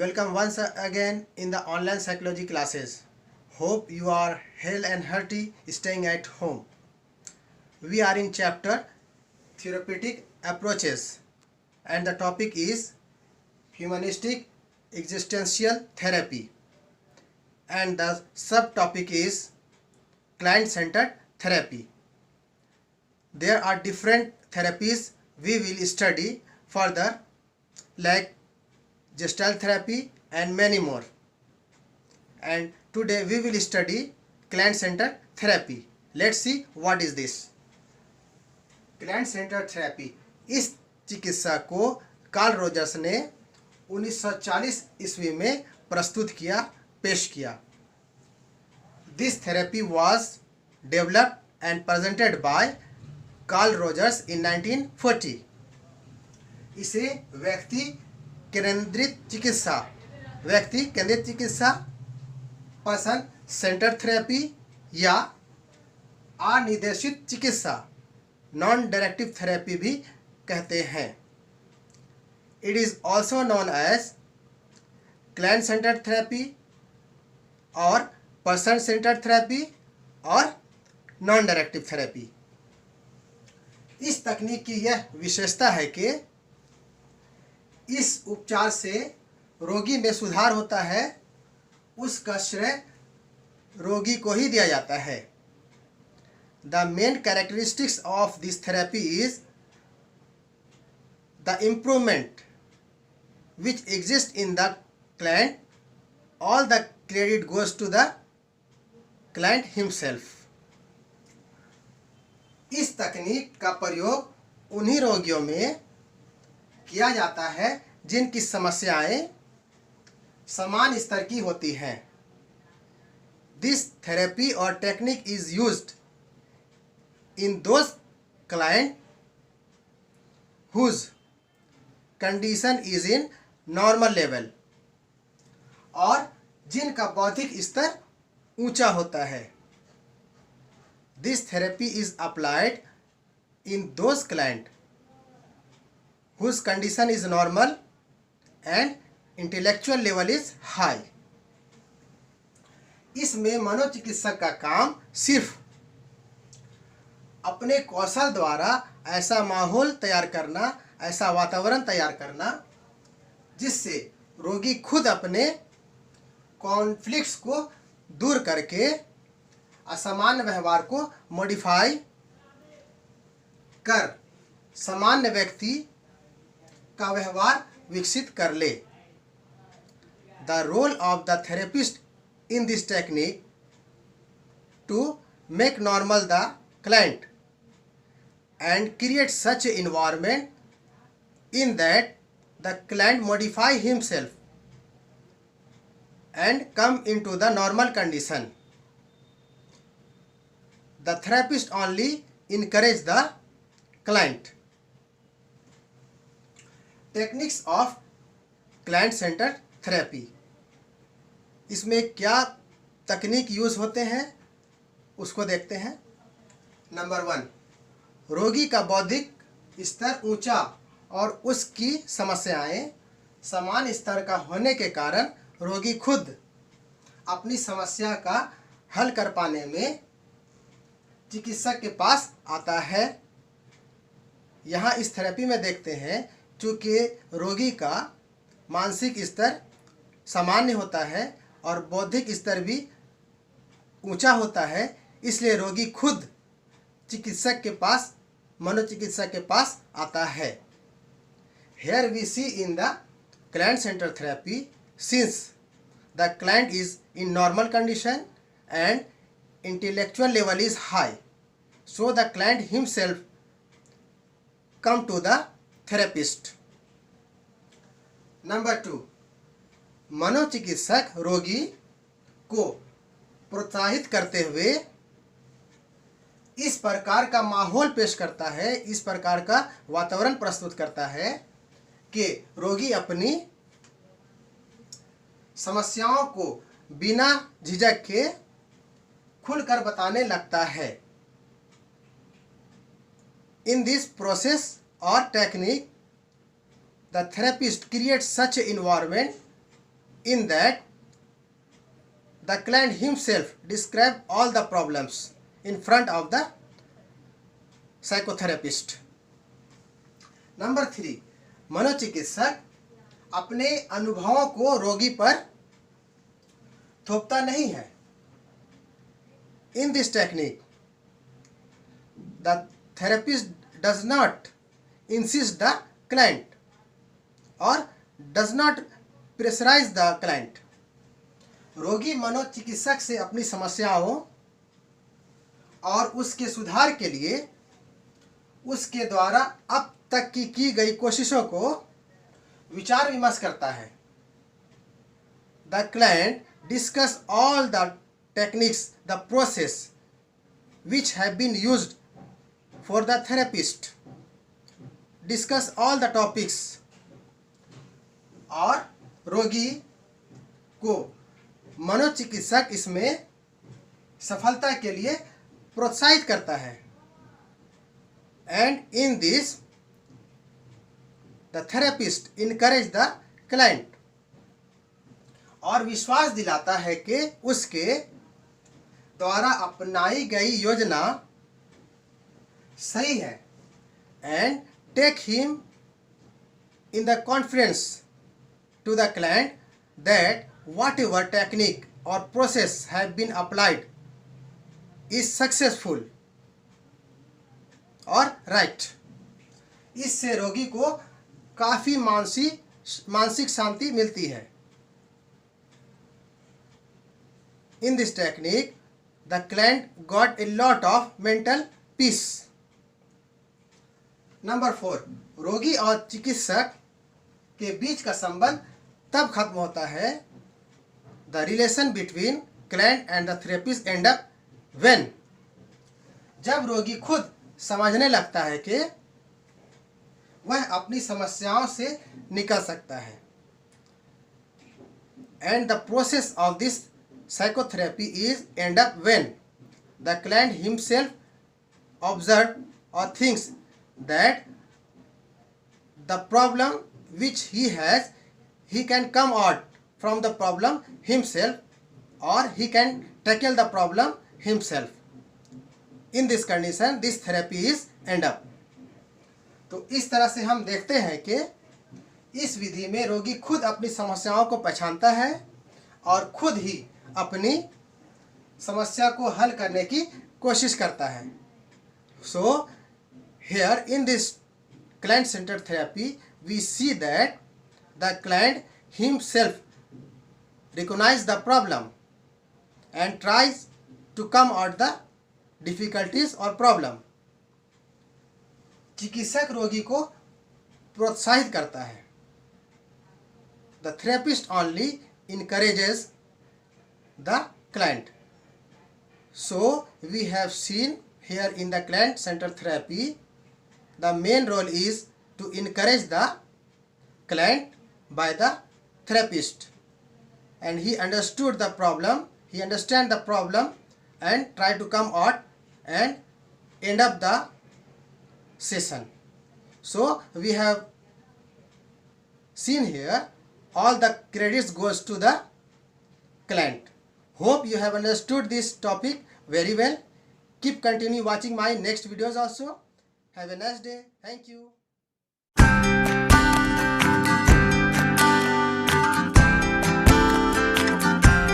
Welcome once again in the online psychology classes. Hope you are hale and hearty staying at home. We are in chapter Therapeutic Approaches and the topic is Humanistic Existential Therapy and the subtopic is Client-Centered Therapy. There are different therapies we will study further like Gestalt therapy and many more. And today we will study client-centered therapy. Let's see what is this. Client-centered therapy. इस चिकित्सा को Carl Rogers ने 1940 ईस्वी में प्रस्तुत किया, पेश किया. This therapy was developed and presented by Carl Rogers in 1940. इसे व्यक्ति केंद्रित चिकित्सा पर्सन सेंटर थेरेपी या अनिर्देशित चिकित्सा नॉन डायरेक्टिव थेरेपी भी कहते हैं. It is also known as client centre therapy और पर्सन सेंटर थेरेपी और नॉन डायरेक्टिव थेरेपी. इस तकनीक की यह विशेषता है कि इस उपचार से रोगी में सुधार होता है, उसका श्रेय रोगी को ही दिया जाता है. The main characteristics of this therapy is the improvement which exist in the client. All the credit goes to the client himself. इस तकनीक का प्रयोग उन्हीं रोगियों में किया जाता है जिनकी समस्याएं समान स्तर की होती हैं. दिस थेरेपी और technique is used in those client whose condition is in normal level और जिनका बौद्धिक स्तर ऊंचा होता है. This therapy is applied in those client whose condition is normal and intellectual level is high. इसमें मनोचिकित्सक का काम सिर्फ अपने कौशल द्वारा ऐसा माहौल तैयार करना, ऐसा वातावरण तैयार करना जिससे रोगी खुद अपने कॉन्फ्लिक्ट्स को दूर करके असामान्य व्यवहार को मॉडिफाई कर सामान्य व्यक्ति का व्यवहार विकसित कर ले. The role of the therapist in this technique to make normal the client and create such environment in that the client modify himself and come into the normal condition. The therapist only encourage the client. Techniques of client centre therapy. इसमें क्या तकनीक use होते हैं उसको देखते हैं. Number 1, रोगी का बौद्धिक स्तर ऊंचा और उसकी समस्याएं समान स्तर का होने के कारण रोगी खुद अपनी समस्या का हल कर पाने में चिकित्सक के पास आता है. यहाँ इस थेरेपी में देखते हैं चूँकि रोगी का मानसिक स्तर सामान्य होता है और बौद्धिक स्तर भी ऊंचा होता है, इसलिए रोगी खुद चिकित्सक के पास, मनोचिकित्सक के पास आता है. Here we see in the client center therapy, since the client is in normal condition and intellectual level is high, so the client himself come to the therapist. Number 2, मनोचिकित्सक रोगी को प्रोत्साहित करते हुए इस प्रकार का माहौल पेश करता है, इस प्रकार का वातावरण प्रस्तुत करता है कि रोगी अपनी समस्याओं को बिना झिझक के खुलकर बताने लगता है. In this process or technique, the therapist creates such an environment In that, the client himself describe all the problems in front of the psychotherapist. Number 3, मनोचिकित्सक अपने अनुभवों को रोगी पर थोपता नहीं है. In this technique, the therapist does not insist the client or does not pressurize the client. रोगी मनोचिकित्सक से अपनी समस्याओं और उसके सुधार के लिए उसके द्वारा अब तक की गई कोशिशों को विचार विमर्श करता है. The client discuss all the techniques, the process which have been used for the therapist, discuss all the topics, और रोगी को मनोचिकित्सक इसमें सफलता के लिए प्रोत्साहित करता है. And in this, the therapist encourage the client, और विश्वास दिलाता है कि उसके द्वारा अपनाई गई योजना सही है. And take him in the confidence to the client that whatever technique or process have been applied is successful or right. इससे रोगी को काफ़ी मानसिक शांति मिलती है. In this technique, the client got a lot of mental peace. Number 4, रोगी और चिकित्सक के बीच का संबंध तब खत्म होता है. The relation between client and the therapist end up when, जब रोगी खुद समझने लगता है कि वह अपनी समस्याओं से निकल सकता है. And the process of this psychotherapy is end up when the client himself observes or thinks that the problem which he has, he can come out from the problem himself, or he can tackle the problem himself. In this condition, this therapy is end up. तो इस तरह से हम देखते हैं कि इस विधि में रोगी खुद अपनी समस्याओं को पहचानता है और खुद ही अपनी समस्या को हल करने की कोशिश करता है. So here in this client centered therapy, we see that the client himself recognize the problem and tries to come out the difficulties or problem. चिकित्सक रोगी को प्रोत्साहित करता है. The therapist only encourages the client. So we have seen here in the client centered therapy, the main role is to encourage the client by the therapist, and he understood the problem, he understand the problem and try to come out and end up the session. So we have seen here all the credits goes to the client. Hope you have understood this topic very well. Keep continue watching my next videos also. Have a nice day. Thank you.